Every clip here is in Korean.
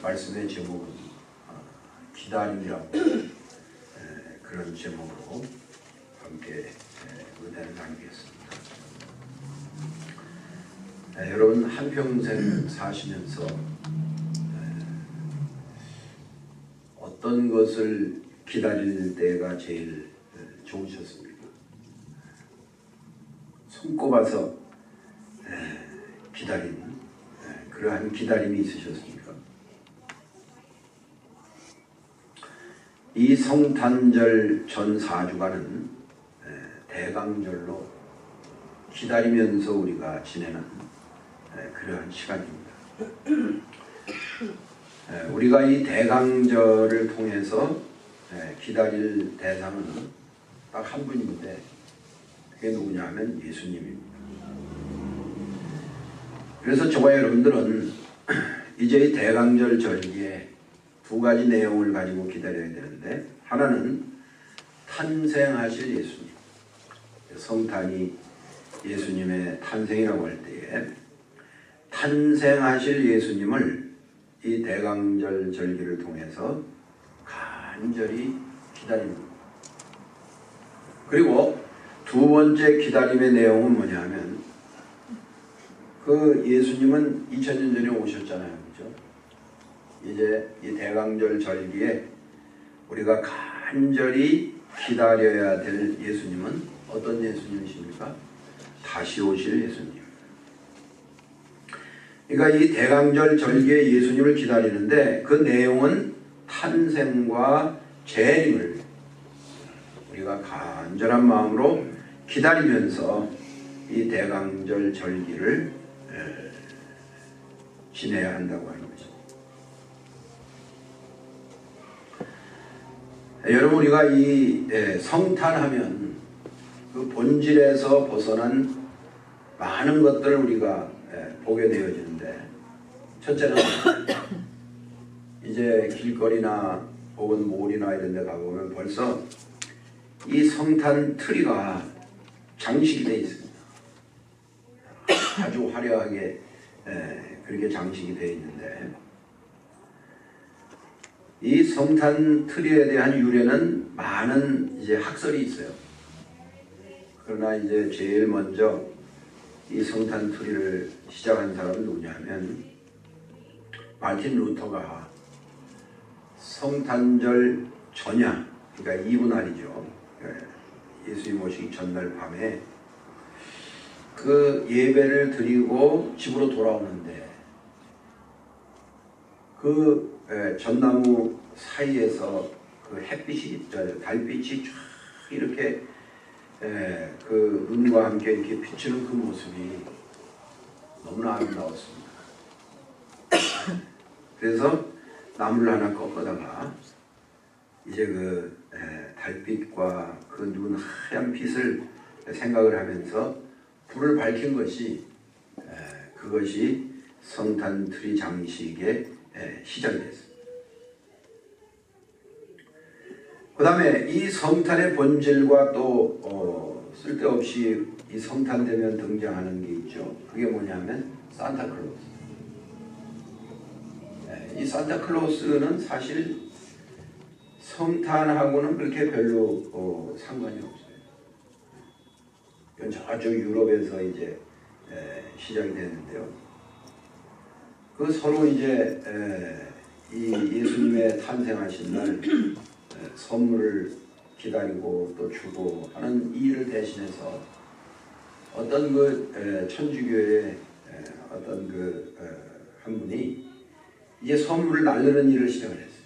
말씀의 제목은 기다림이라고 그런 제목으로 함께 은혜를 나누겠습니다. 여러분 한평생 사시면서 어떤 것을 기다릴 때가 제일 좋으셨습니까? 손꼽아서 기다린 그러한 기다림이 있으셨습니까? 이 성탄절 전 4주간은 대강절로 기다리면서 우리가 지내는 그러한 시간입니다. 우리가 이 대강절을 통해서 기다릴 대상은 딱 한 분인데 그게 누구냐 하면 예수님입니다. 그래서 저와 여러분들은 이제 이 대강절 절기에 두 가지 내용을 가지고 기다려야 되는데, 하나는 탄생하실 예수님, 성탄이 예수님의 탄생이라고 할 때에 탄생하실 예수님을 이 대강절 절기를 통해서 간절히 기다립니다. 그리고 두 번째 기다림의 내용은 뭐냐 하면 그 예수님은 2000년 전에 오셨잖아요. 그렇죠? 이제 이 대강절 절기에 우리가 간절히 기다려야 될 예수님은 어떤 예수님이십니까? 다시 오실 예수님. 그러니까 이 대강절 절기에 예수님을 기다리는데 그 내용은 탄생과 재림을 우리가 간절한 마음으로 기다리면서 이 대강절 절기를 지내야 한다고 하는 거죠. 여러분 우리가 이 성탄하면 그 본질에서 벗어난 많은 것들을 우리가 보게 되어지는데, 첫째는 이제 길거리나 혹은 몰이나 이런 데 가보면 벌써 이 성탄 트리가 장식이 되어 있습니다. 아주 화려하게 그렇게 장식이 되어 있는데, 이 성탄 트리에 대한 유래는 많은 이제 학설이 있어요. 그러나 이제 제일 먼저 이 성탄 트리를 시작한 사람은 누구냐면 마틴 루터가 성탄절 전야, 그러니까 이브날이죠. 예수님 오시기 전날 밤에 그 예배를 드리고 집으로 돌아오는데 그 전나무 사이에서 그 햇빛이, 달빛이 쫙 이렇게 그 눈과 함께 이렇게 비추는 그 모습이 너무나 아름다웠습니다. 그래서 나무를 하나 꺾어다가 이제 그 달빛과 그 눈 하얀 빛을 생각을 하면서 불을 밝힌 것이 그것이 성탄 트리 장식의 시작이 됐습니다. 그 다음에 이 성탄의 본질과 또 쓸데없이 이 성탄 되면 등장하는 게 있죠. 그게 뭐냐면 산타클로스. 이 산타클로스는 사실 성탄하고는 그렇게 별로 상관이 없어요. 이건 저쪽 유럽에서 이제 시작이 됐는데요. 그 서로 이제 이 예수님의 탄생하신 날 선물을 기다리고 또 주고 하는 이 일을 대신해서 어떤 그 천주교의 어떤 그 한 분이 이제 선물을 나르는 일을 시작을 했어요.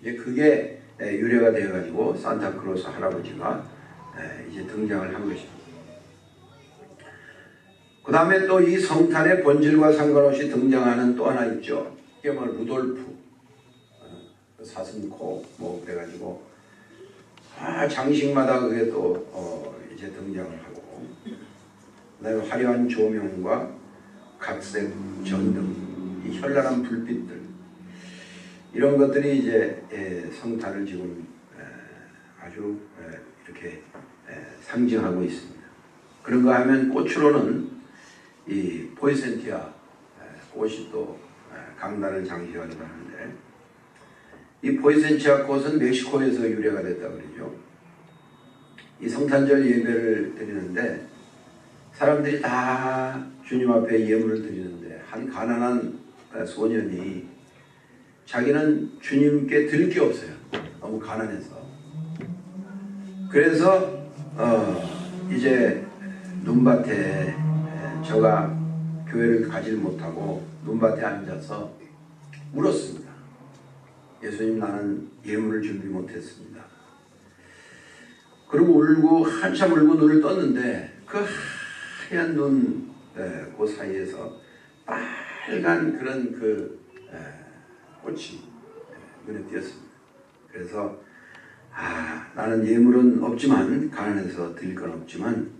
이제 그게 유래가 되어가지고 산타클로스 할아버지가 이제 등장을 한 것입니다. 그 다음에 또 이 성탄의 본질과 상관없이 등장하는 또 하나 있죠. 이게 뭐 루돌프, 사슴코 뭐 그래가지고 장식마다 그게 또 이제 등장을 하고, 그다음에 화려한 조명과 각색 전등, 이 현란한 불빛들, 이런 것들이 이제 성탄을 지금 아주 이렇게 상징하고 있습니다. 그런가 하면 꽃으로는 이 포이센티아 꽃이 또 강단을 장식하기도 하는데, 이 포이센치아 꽃은 멕시코에서 유래가 됐다고 그러죠. 이 성탄절 예배를 드리는데 사람들이 다 주님 앞에 예물을 드리는데, 한 가난한 소년이 자기는 주님께 드릴 게 없어요. 너무 가난해서. 그래서 이제 눈밭에, 저가 교회를 가질 못하고 눈밭에 앉아서 울었습니다. 예수님, 나는 예물을 준비 못했습니다. 그리고 울고 한참 울고 눈을 떴는데 그 하얀 눈, 그 사이에서 빨간 그런 꽃이 눈에 띄었습니다. 그래서 나는 예물은 없지만, 가난해서 드릴 건 없지만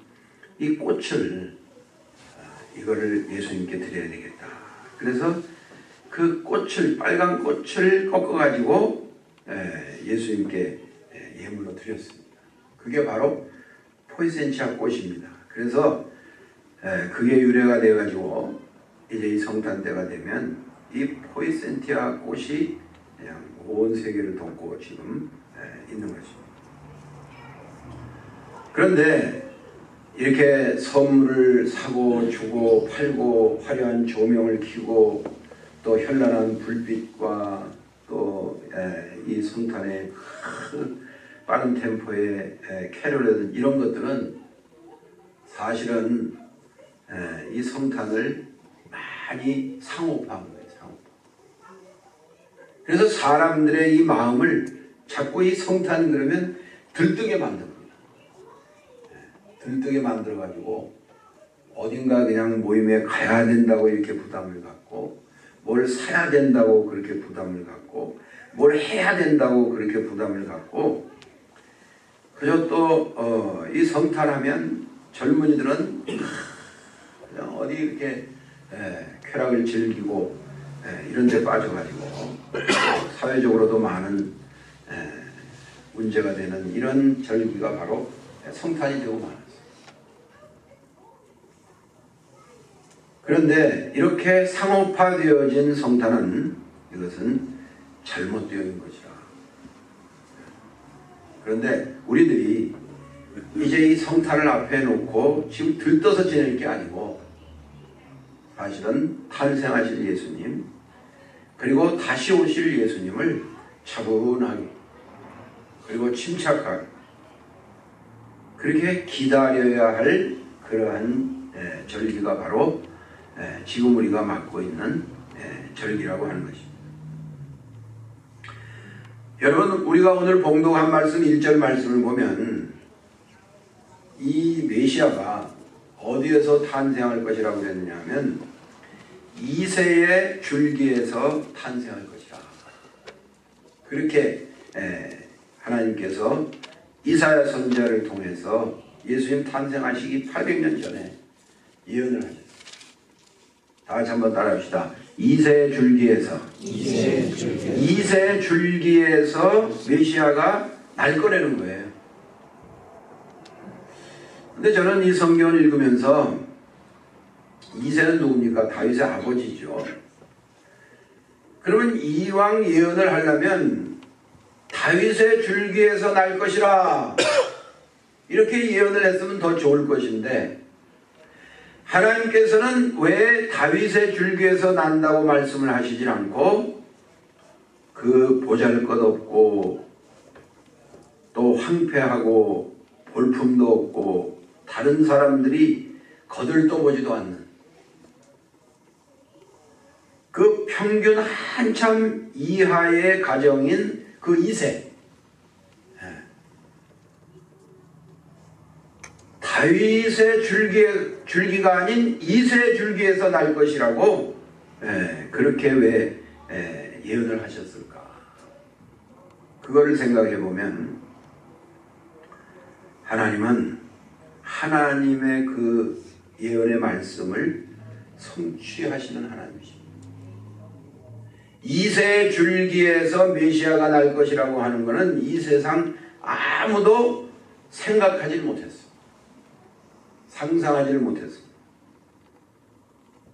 이 꽃을, 이거를 예수님께 드려야 되겠다. 그래서 그 꽃을, 빨간 꽃을 꺾어가지고 예수님께 예물로 드렸습니다. 그게 바로 포이센치아 꽃입니다. 그래서 그게 유래가 되어가지고 이제 이 성탄 때가 되면 이 포이센티아 꽃이 그냥 온 세계를 덮고 지금 있는 것입니다. 그런데 이렇게 선물을 사고 주고 팔고 화려한 조명을 켜고 또 현란한 불빛과 또 이 성탄의 빠른 템포의 캐롤이든 이런 것들은 사실은 이 성탄을 많이 상업화한 거예요. 상업화. 그래서 사람들의 이 마음을 자꾸 이 성탄 그러면 들뜨게 만듭니다. 들뜨게 만들어가지고 어딘가 그냥 모임에 가야 된다고 이렇게 부담을 갖고, 뭘 사야 된다고 그렇게 부담을 갖고, 뭘 해야 된다고 그렇게 부담을 갖고, 그저 또 이 성탄하면 젊은이들은 그냥 어디 이렇게 쾌락을 즐기고 이런 데 빠져가지고 사회적으로도 많은 문제가 되는 이런 절기가 바로 성탄이 되고 말았어요. 그런데 이렇게 상업화되어진 성탄은, 이것은 잘못되어 있는 것이라. 그런데 우리들이 이제 이 성탄을 앞에 놓고 지금 들떠서 지낼 게 아니고, 사실은 탄생하실 예수님, 그리고 다시 오실 예수님을 차분하게, 그리고 침착하게 그렇게 기다려야 할 그러한 절기가 바로 지금 우리가 맞고 있는 절기라고 하는 것입니다. 여러분, 우리가 오늘 봉독한 말씀 1절 말씀을 보면 이 메시아가 어디에서 탄생할 것이라고 그랬느냐 하면 이새의 줄기에서 탄생할 것이라. 그렇게 하나님께서 이사야 선지자를 통해서 예수님 탄생하시기 800년 전에 예언을 하셨습니다. 다 같이 한번 따라합시다. 이새의 줄기에서, 이새의 줄기에서 메시아가 날 거라는 거예요. 근데 저는 이 성경을 읽으면서 이새는 누굽니까? 다윗의 아버지죠. 그러면 이왕 예언을 하려면 다윗의 줄기에서 날 것이라 이렇게 예언을 했으면 더 좋을 것인데, 하나님께서는 왜 다윗의 줄기에서 난다고 말씀을 하시질 않고 그 보잘것없고 또 황폐하고 볼품도 없고 다른 사람들이 거들떠보지도 않는 그 평균 한참 이하의 가정인 그 이새, 다윗의 줄기가 아닌 이새의 줄기에서 날 것이라고 그렇게 왜 예언을 하셨을까? 그거를 생각해 보면 하나님은 하나님의 그 예언의 말씀을 성취하시는 하나님이십니다. 이새의 줄기에서 메시아가 날 것이라고 하는 것은 이 세상 아무도 생각하지 못했어. 상상하지를 못했어.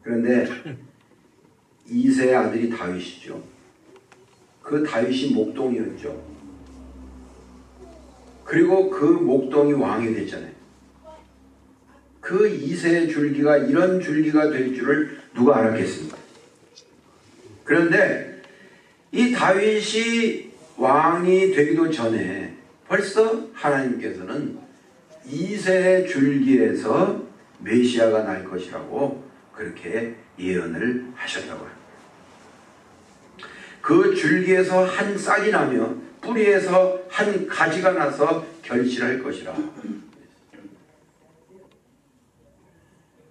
그런데 이새의 아들이 다윗이죠. 그 다윗이 목동이었죠. 그리고 그 목동이 왕이 됐잖아요. 그 이새의 줄기가 이런 줄기가 될 줄을 누가 알았겠습니까? 그런데 이 다윗이 왕이 되기도 전에 벌써 하나님께서는 이새의 줄기에서 메시아가 날 것이라고 그렇게 예언을 하셨다고 합니다. 그 줄기에서 한 싹이 나며 뿌리에서 한 가지가 나서 결실할 것이라.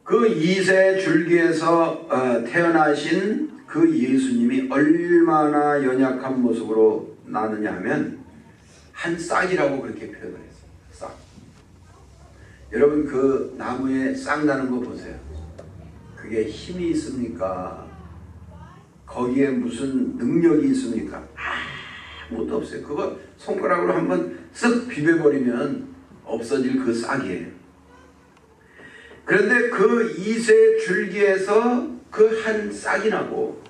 그 이새 줄기에서 태어나신 그 예수님이 얼마나 연약한 모습으로 나느냐 하면 한 싹이라고 그렇게 표현을 했어요. 싹. 여러분 그 나무에 싹 나는 거 보세요. 그게 힘이 있습니까? 거기에 무슨 능력이 있습니까? 아무것도 없어요. 그거 손가락으로 한번 쓱 비벼버리면 없어질 그 싹이에요. 그런데 그 이새 줄기에서 그 한 싹이 나고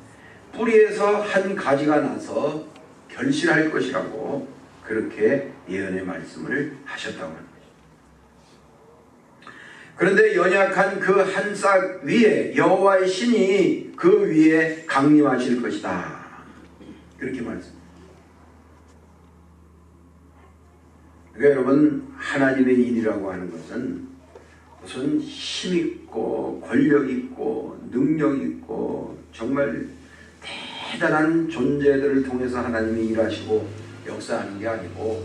뿌리에서 한 가지가 나서 결실할 것이라고 그렇게 예언의 말씀을 하셨다고 합니다. 그런데 연약한 그 한 싹 위에 여호와의 신이 그 위에 강림하실 것이다. 그렇게 말씀합니다. 그러니까 여러분 하나님의 일이라고 하는 것은 무슨 힘있고 권력있고 능력있고 정말 대단한 존재들을 통해서 하나님이 일하시고 역사하는 게 아니고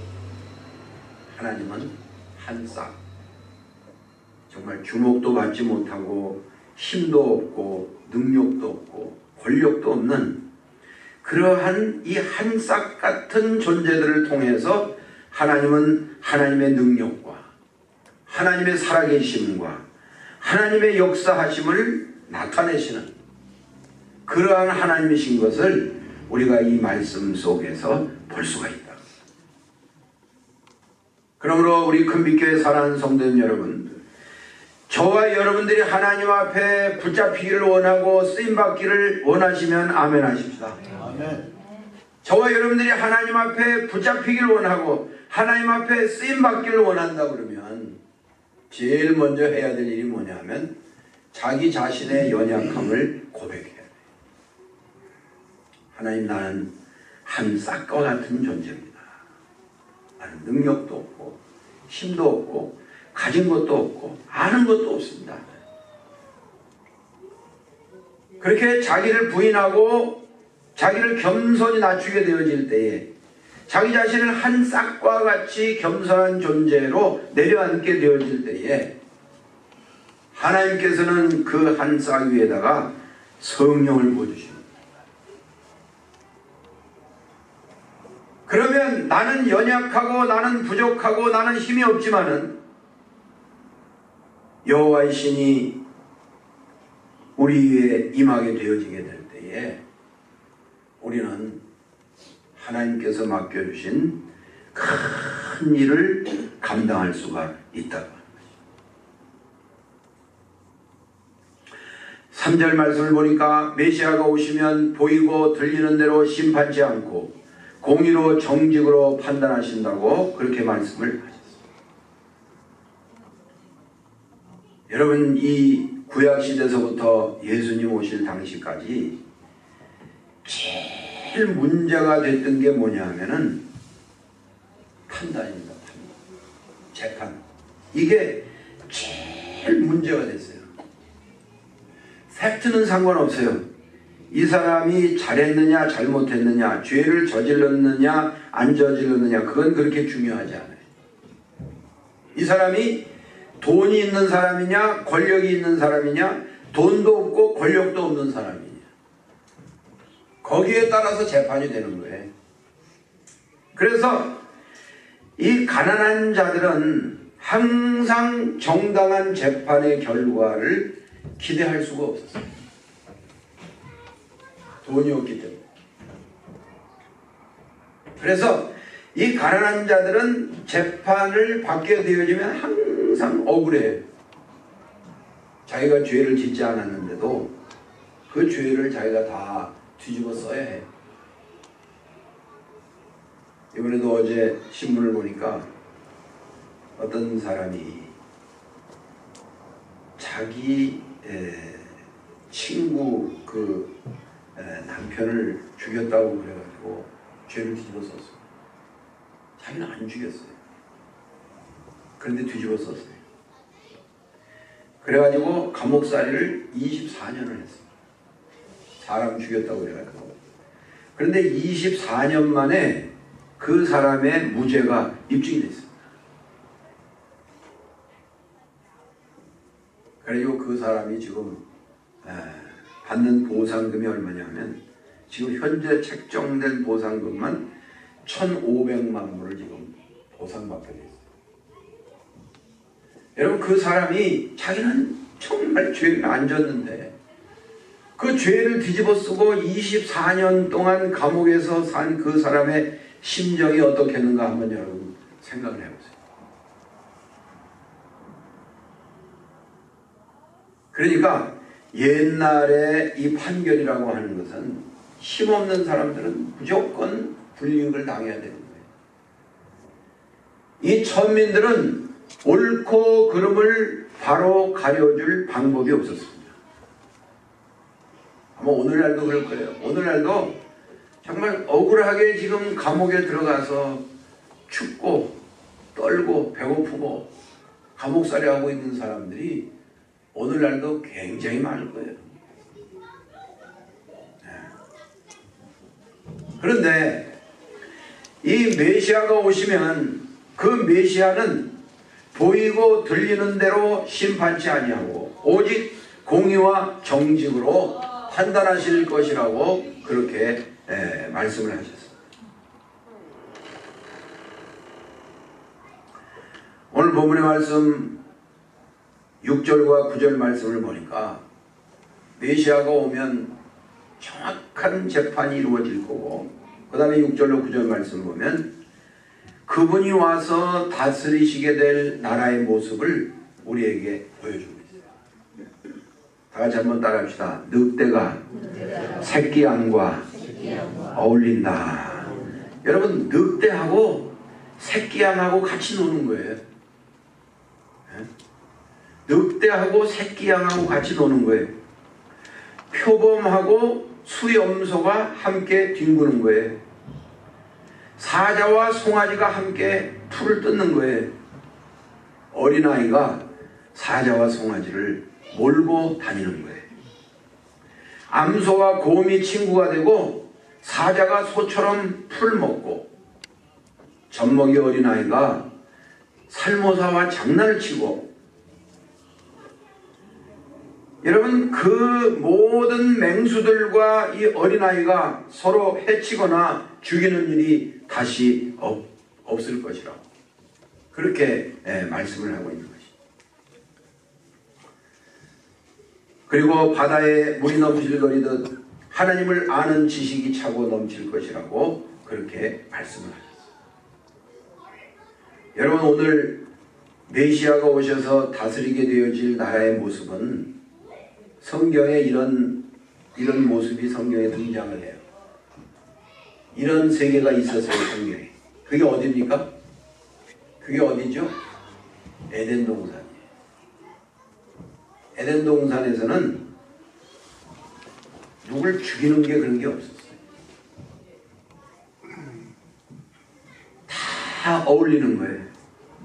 하나님은 한 싹 정말 주목도 받지 못하고 힘도 없고 능력도 없고 권력도 없는 그러한 이 한 싹 같은 존재들을 통해서 하나님은 하나님의 능력과 하나님의 살아계심과 하나님의 역사하심을 나타내시는 그러한 하나님이신 것을 우리가 이 말씀 속에서 볼 수가 있다. 그러므로 우리 큰빛교회 사랑하는 성도님 여러분, 저와 여러분들이 하나님 앞에 붙잡히기를 원하고 쓰임받기를 원하시면 아멘 하십시다. 아멘. 저와 여러분들이 하나님 앞에 붙잡히기를 원하고 하나님 앞에 쓰임받기를 원한다 그러면 제일 먼저 해야 될 일이 뭐냐 하면 자기 자신의 연약함을 고백해야 돼요. 하나님, 나는 한 싹과 같은 존재입니다. 나는 능력도 없고 힘도 없고 가진 것도 없고 아는 것도 없습니다. 그렇게 자기를 부인하고 자기를 겸손히 낮추게 되어질 때에 자기 자신을 한 싹과 같이 겸손한 존재로 내려앉게 되어질 때에 하나님께서는 그 한 싹 위에다가 성령을 부어주십니다. 그러면 나는 연약하고 나는 부족하고 나는 힘이 없지만은 여호와의 신이 우리 위에 임하게 되어지게 될 때에 우리는 하나님께서 맡겨주신 큰 일을 감당할 수가 있다고 하는 것입니다. 3절 말씀을 보니까 메시아가 오시면 보이고 들리는 대로 심판치 않고 공의로 정직으로 판단하신다고 그렇게 말씀을 하셨습니다. 여러분 이 구약시대에서부터 예수님 오실 당시까지 제일 문제가 됐던 게 뭐냐 하면은 판단입니다. 재판. 이게 제일 문제가 됐어요. 팩트는 상관없어요. 이 사람이 잘했느냐 잘못했느냐 죄를 저질렀느냐 안 저질렀느냐 그건 그렇게 중요하지 않아요. 이 사람이 돈이 있는 사람이냐 권력이 있는 사람이냐 돈도 없고 권력도 없는 사람이냐 거기에 따라서 재판이 되는 거예요. 그래서 이 가난한 자들은 항상 정당한 재판의 결과를 기대할 수가 없었어요. 돈이 없기 때문에. 그래서 이 가난한 자들은 재판을 받게 되어지면 항상 억울해요. 자기가 죄를 짓지 않았는데도 그 죄를 자기가 다 뒤집어 써야 해. 이번에도 어제 신문을 보니까 어떤 사람이 자기 친구 그 남편을 죽였다고 그래가지고 죄를 뒤집어 썼어요. 자기는 안 죽였어요. 그런데 뒤집어 썼어요. 그래가지고 감옥살이를 24년을 했어요. 사람 죽였다고 그래가지고. 그런데 24년 만에 그 사람의 무죄가 입증이 됐습니다. 그리고 그 사람이 지금 받는 보상금이 얼마냐면 지금 현재 책정된 보상금만 1,500만 불을 지금 보상받게 됐어요. 여러분, 그 사람이 자기는 정말 죄를 안 졌는데 그 죄를 뒤집어 쓰고 24년 동안 감옥에서 산 그 사람의 심정이 어떻겠는가 한번 여러분 생각을 해보세요. 그러니까 옛날에 이 판결이라고 하는 것은 힘없는 사람들은 무조건 불이익을 당해야 되는 거예요. 이 천민들은 옳고 그름을 바로 가려줄 방법이 없었습니다. 아마 오늘날도 그럴 거예요. 오늘날도 정말 억울하게 지금 감옥에 들어가서 춥고 떨고 배고프고 감옥살이하고 있는 사람들이 오늘날도 굉장히 많을 거예요. 그런데 이 메시아가 오시면 그 메시아는 보이고 들리는 대로 심판치 아니하고 오직 공의와 정직으로 판단하실 것이라고 그렇게 말씀을 하셨습니다. 오늘 본문의 말씀 6절과 9절 말씀을 보니까 메시아가 오면 정확한 재판이 이루어질 거고, 그 다음에 6절로 9절 말씀을 보면 그분이 와서 다스리시게 될 나라의 모습을 우리에게 보여주고 있어요. 다 같이 한번 따라합시다. 늑대가 새끼 양과 어울린다. 여러분, 늑대하고 새끼 양하고 같이 노는 거예요. 늑대하고 새끼 양하고 같이 노는 거예요. 표범하고 수염소가 함께 뒹구는 거예요. 사자와 송아지가 함께 풀을 뜯는 거예요. 어린아이가 사자와 송아지를 몰고 다니는 거예요. 암소와 곰이 친구가 되고 사자가 소처럼 풀 먹고 젖먹이 어린아이가 살모사와 장난을 치고, 여러분, 그 모든 맹수들과 이 어린아이가 서로 해치거나 죽이는 일이 다시 없을 것이라고 그렇게 말씀을 하고 있는 것입니다. 그리고 바다에 물이 넘실거리듯 하나님을 아는 지식이 차고 넘칠 것이라고 그렇게 말씀을 하셨어요. 여러분, 오늘 메시아가 오셔서 다스리게 되어질 나라의 모습은 성경에 이런 모습이 성경에 등장을 해요. 이런 세계가 있었어요, 성경에. 그게 어디입니까? 그게 어디죠? 에덴 동산이에요. 에덴 동산에서는 누굴 죽이는 게 그런 게 없었어요. 다 어울리는 거예요.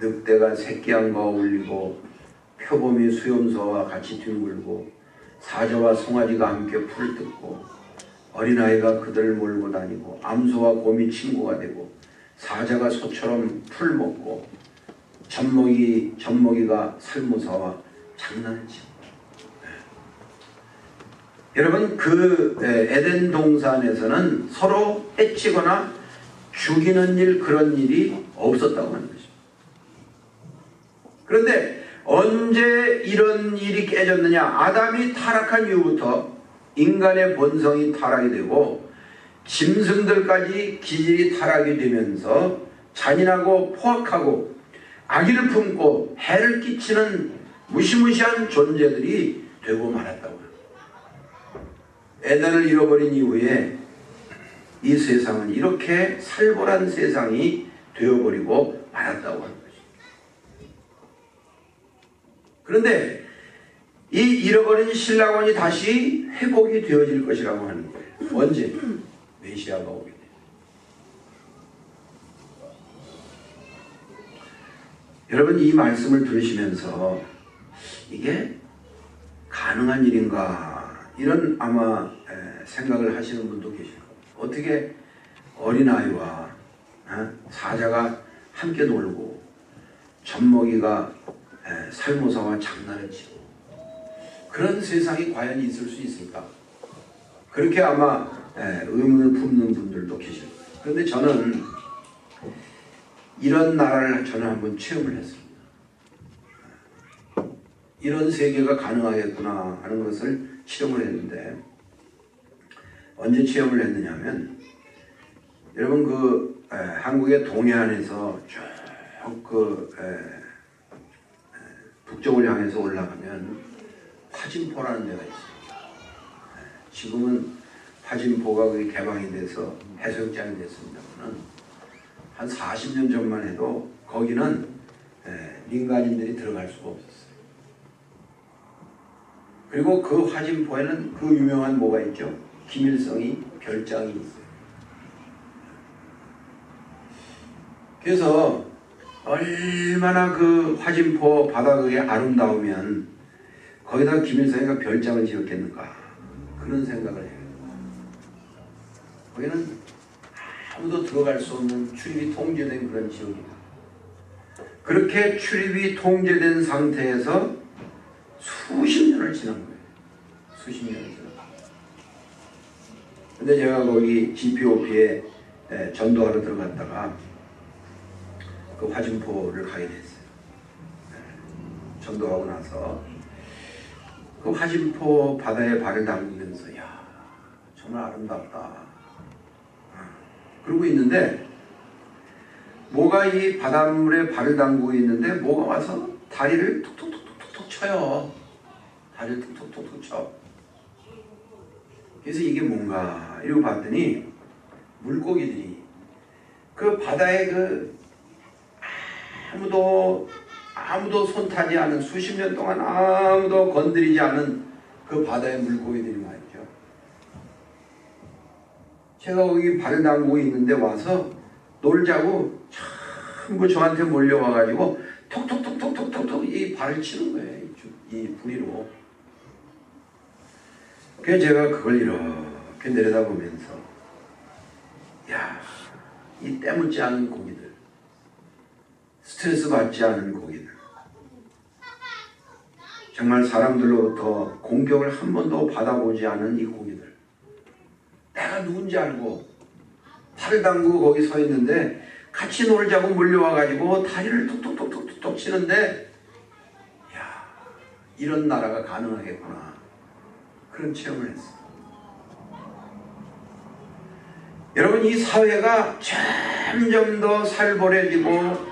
늑대가 새끼양과 어울리고 표범이 수염소와 같이 뒹굴고 사자와 송아지가 함께 풀을 뜯고 어린아이가 그들을 몰고 다니고 암소와 곰이 친구가 되고 사자가 소처럼 풀 먹고 젖먹이가 살모사와 장난을 치고. 여러분, 그 에덴 동산에서는 서로 해치거나 죽이는 일, 그런 일이 없었다고 하는 것입니다. 그런데 언제 이런 일이 깨졌느냐? 아담이 타락한 이후부터 인간의 본성이 타락이 되고 짐승들까지 기질이 타락이 되면서 잔인하고 포악하고 악의를 품고 해를 끼치는 무시무시한 존재들이 되고 말았다고 합니다. 에덴을 잃어버린 이후에 이 세상은 이렇게 살벌한 세상이 되어버리고 말았다고 하는 것입니다. 그런데 이 잃어버린 신라원이 다시 회복이 되어질 것이라고 하는 거예요. 언제? 메시아가 오게 돼요. 여러분, 이 말씀을 들으시면서 이게 가능한 일인가, 이런 아마 생각을 하시는 분도 계실 겁니다. 어떻게 어린아이와 사자가 함께 놀고 젖먹이가 살모사와 장난을 치고 그런 세상이 과연 있을 수 있을까? 그렇게 아마 의문을 품는 분들도 계실 거예요. 그런데 저는 이런 나라를 저는 한번 체험을 했습니다. 이런 세계가 가능하겠구나 하는 것을 체험을 했는데, 언제 체험을 했느냐 하면, 여러분 그 한국의 동해안에서 쭉 북쪽을 향해서 올라가면 화진포라는 데가 있습니다. 지금은 화진포가 개방이 돼서 해수욕장이 됐습니다만, 한 40년 전만 해도 거기는 민간인들이 들어갈 수가 없었어요. 그리고 그 화진포에는 그 유명한 뭐가 있죠? 김일성이 별장이 있어요. 그래서 얼마나 그 화진포 바다가 아름다우면 거기다 김일성이가 별장을 지었겠는가, 그런 생각을 해요. 거기는 아무도 들어갈 수 없는 출입이 통제된 그런 지역입니다. 그렇게 출입이 통제된 상태에서 수십 년을 지난 거예요. 수십 년을 지난 거예요. 근데 제가 거기 GPOP에 전도하러 들어갔다가 그 화진포를 가게 됐어요. 전도하고 나서 그 화진포 바다에 발을 담그면서, 야, 정말 아름답다 그러고 있는데, 뭐가 이 바닷물에 발을 담그고 있는데 뭐가 와서 다리를 툭툭툭툭툭 쳐요. 다리를 툭툭툭툭 쳐. 그래서 이게 뭔가 이러고 봤더니 물고기들이 그 바다에 그 아무도 손타지 않은, 수십 년 동안 아무도 건드리지 않은 그 바다의 물고기들이 말이죠. 제가 거기 발을 담그고 있는데 와서 놀자고 전부 저한테 몰려와가지고 톡톡톡톡톡톡 이 발을 치는 거예요. 이 부리로. 그래서 제가 그걸 이렇게 내려다보면서, 야, 이 때묻지 않은 고기들, 스트레스 받지 않은 고기들, 정말 사람들로부터 공격을 한 번도 받아보지 않은 이 고기들, 내가 누군지 알고 팔을 담그고 거기 서 있는데 같이 놀자고 몰려와가지고 다리를 톡톡톡톡톡 치는데, 야, 이런 나라가 가능하겠구나, 그런 체험을 했어요. 여러분, 이 사회가 점점 더 살벌해지고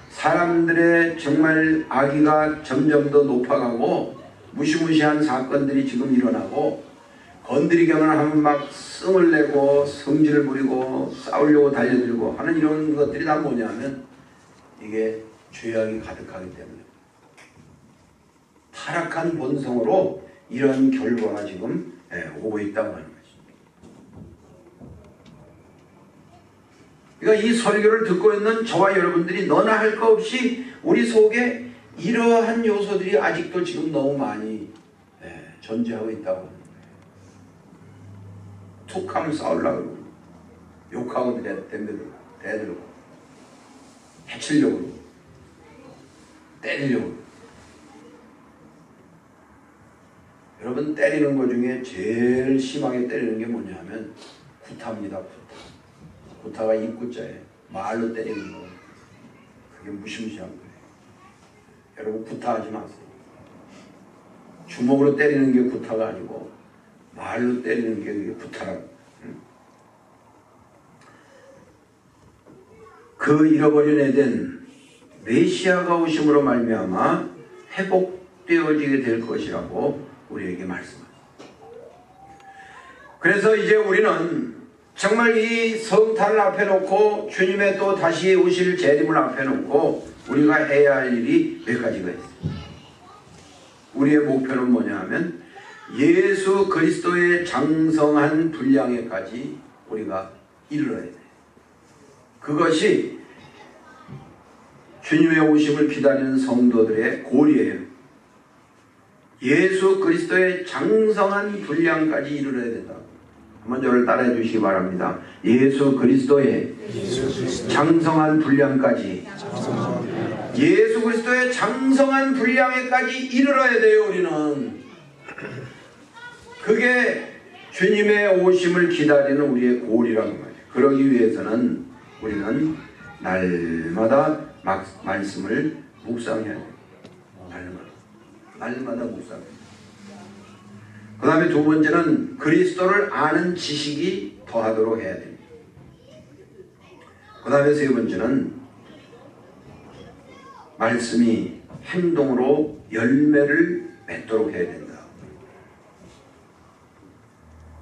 사람들의 정말 악의가 점점 더 높아가고 무시무시한 사건들이 지금 일어나고, 건드리기만 하면 막 승을 내고 성질을 부리고 싸우려고 달려들고 하는 이런 것들이 다 뭐냐면, 이게 죄악이 가득하기 때문에 타락한 본성으로 이런 결과가 지금 오고 있다고 하는 것입니다. 그러니까 이 설교를 듣고 있는 저와 여러분들이 너나 할 거 없이 우리 속에 이러한 요소들이 아직도 지금 너무 많이 존재하고 있다고 합니다. 툭 하면 싸우려고 그러고, 욕하고 대들고, 해치려고 그러고, 때리려고 그러고. 여러분, 때리는 것 중에 제일 심하게 때리는 게 뭐냐 하면 구타입니다. 구타가 입구자예요. 말로 때리는 거. 그게 무시무시한 거예요. 여러분, 구타하지 마세요. 주먹으로 때리는 게 구타가 아니고 말로 때리는 게 그게 구타라고. 그 잃어버린 에덴, 메시아가 오심으로 말미암아 회복되어지게 될 것이라고 우리에게 말씀합니다. 그래서 이제 우리는 정말 이 성탄을 앞에 놓고 주님의 또 다시 오실 재림을 앞에 놓고 우리가 해야 할 일이 몇 가지가 있어요. 우리의 목표는 뭐냐 하면 예수 그리스도의 장성한 분량에까지 우리가 이르러야 돼요. 그것이 주님의 오심을 기다리는 성도들의 고리예요. 예수 그리스도의 장성한 분량까지 이르러야 된다. 한번 저를 따라해 주시기 바랍니다. 예수 그리스도의 장성한 분량까지, 예수 그리스도의 장성한 분량에까지 이르러야 돼요. 우리는 그게 주님의 오심을 기다리는 우리의 고리라는 거예요. 그러기 위해서는 우리는 날마다 말씀을 묵상해야 돼요. 날마다 묵상해야 돼요. 그 다음에 두 번째는 그리스도를 아는 지식이 더하도록 해야 됩니다. 그 다음에 세 번째는 말씀이 행동으로 열매를 맺도록 해야 된다.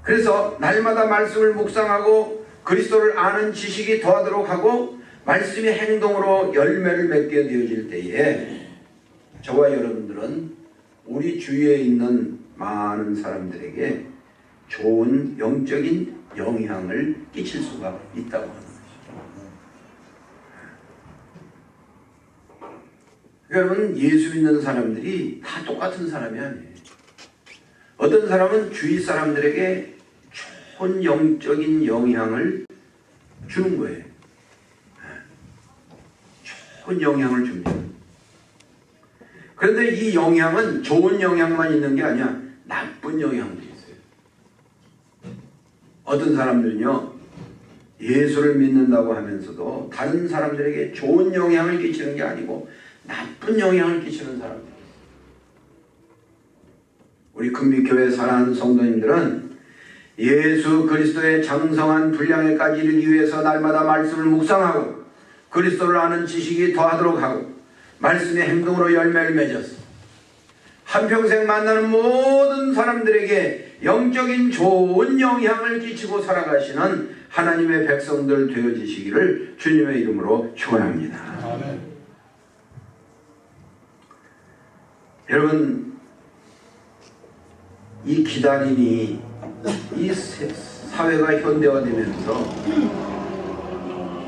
그래서 날마다 말씀을 묵상하고 그리스도를 아는 지식이 더하도록 하고 말씀이 행동으로 열매를 맺게 되어질 때에 저와 여러분들은 우리 주위에 있는 많은 사람들에게 좋은 영적인 영향을 끼칠 수가 있다고 하는 것이죠. 여러분, 예수 믿는 사람들이 다 똑같은 사람이 아니에요. 어떤 사람은 주위 사람들에게 좋은 영적인 영향을 주는 거예요. 좋은 영향을 줍니다. 그런데 이 영향은 좋은 영향만 있는 게 아니야. 나쁜 영향도 있어요. 어떤 사람들은요, 예수를 믿는다고 하면서도 다른 사람들에게 좋은 영향을 끼치는 게 아니고 나쁜 영향을 끼치는 사람들. 우리 금빛교회 사랑하는 성도님들은 예수 그리스도의 장성한 분량에까지 이르기 위해서 날마다 말씀을 묵상하고 그리스도를 아는 지식이 더하도록 하고 말씀의 행동으로 열매를 맺어서 한평생 만나는 모든 사람들에게 영적인 좋은 영향을 끼치고 살아가시는 하나님의 백성들 되어지시기를 주님의 이름으로 축원합니다. 아멘. 여러분, 이 기다림이 이 사회가 현대화되면서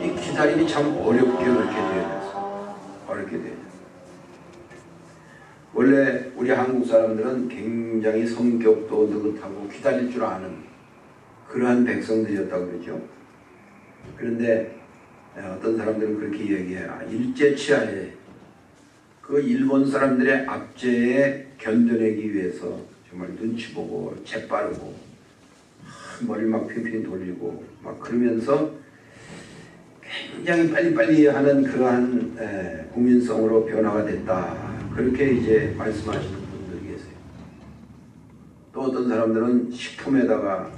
이 기다림이 참 어렵게 그렇게 되어졌어요. 어렵게 되어졌어요. 원래 우리 한국 사람들은 굉장히 성격도 느긋하고 기다릴 줄 아는 그러한 백성들이었다고 그러죠. 그런데 어떤 사람들은 그렇게 얘기해요. 일제치하에 그 일본 사람들의 압제에 견뎌내기 위해서 정말 눈치 보고 재빠르고 머리를 막 핑핑 돌리고 막 그러면서 굉장히 빨리빨리 하는 그러한 국민성으로 변화가 됐다. 그렇게 이제 말씀하시는 분들이 계세요. 또 어떤 사람들은 식품에다가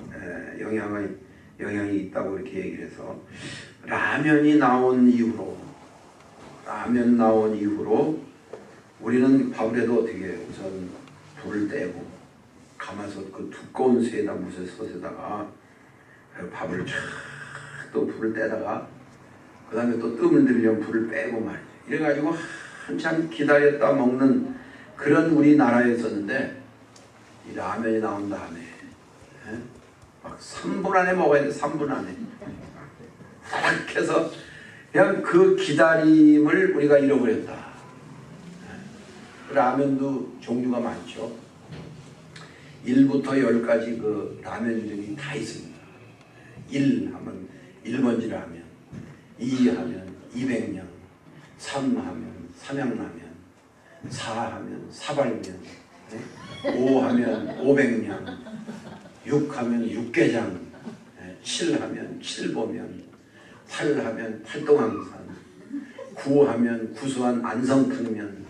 영향이 있다고 이렇게 얘기를 해서 라면 나온 이후로 우리는 밥을 해도 어떻게 해요? 우선 불을 떼고 감아서 그 두꺼운 쇠에다 솥에다가 밥을 쫙 또 불을 떼다가 그 다음에 또 뜸을 들이려면 불을 빼고 말이죠. 이래가지고 한참 기다렸다 먹는 그런 우리나라였었는데 이 라면이 나온 다음에 막 3분 안에 먹어야 돼. 3분 안에 딱 해서 그냥 그 기다림을 우리가 잃어버렸다. 라면도 종류가 많죠. 1부터 10까지 그 라면 이름이 다 있습니다. 1 하면 1번지 라면, 2 하면 200년, 3 하면 삼양라면, 4 하면 사발면, 5 하면 500년, 6 하면 육개장, 7 하면 칠보면, 8 하면 팔동항산, 9 하면 구수한 안성탕면,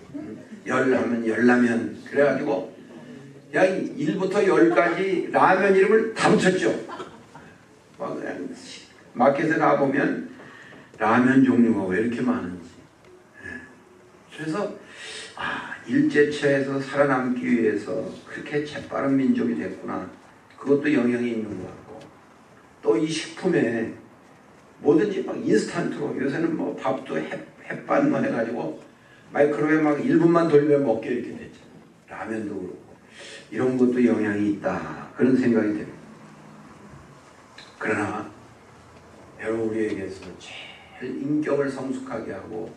10 하면 열라면. 그래가지고 그냥 1부터 10까지 라면 이름을 다 붙였죠. 막 그냥 마켓에 가보면 라면 종류가 왜 이렇게 많은지. 그래서 일제체에서 살아남기 위해서 그렇게 재빠른 민족이 됐구나. 그것도 영향이 있는 것 같고, 또 이 식품에 뭐든지 막 인스턴트로, 요새는 뭐 밥도 햇반만 해가지고 마이크로웨이브 막 1분만 돌면 먹게 이렇게 됐죠. 라면도 그렇고 이런 것도 영향이 있다, 그런 생각이 됩니다. 그러나 여러분, 우리에게서 제일 인격을 성숙하게 하고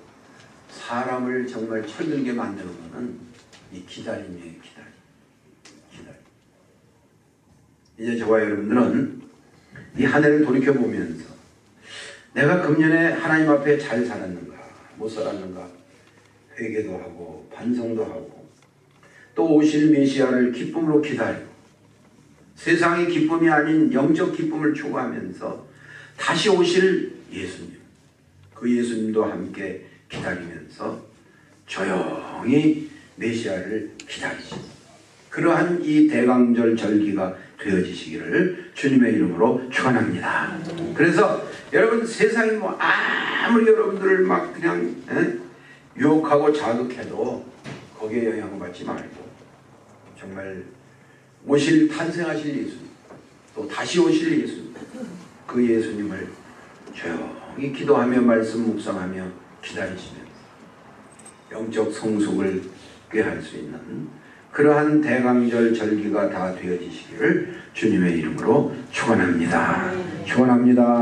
사람을 정말 철들게 만드는 것은 이 기다림이에요. 기다림. 이제 저와 여러분들은 이 한 해를 돌이켜보면서 내가 금년에 하나님 앞에 잘 살았는가 못 살았는가 회개도 하고 반성도 하고, 또 오실 메시아를 기쁨으로 기다리고 세상의 기쁨이 아닌 영적 기쁨을 추구하면서 다시 오실 예수님, 그 예수님도 함께 기다리면서 조용히 메시아를 기다리시고, 그러한 이 대강절 절기가 되어지시기를 주님의 이름으로 축원합니다. 그래서 여러분, 세상이 뭐 아무리 여러분들을 막 그냥 유혹하고 자극해도 거기에 영향을 받지 말고, 정말 오실 탄생하실 예수님, 또 다시 오실 예수님, 그 예수님을 조용히 기도하며 말씀 묵상하며 기다리시면서 영적 성숙을 꾀할 수 있는 그러한 대강절 절기가 다 되어지시기를 주님의 이름으로 축원합니다. 축원합니다.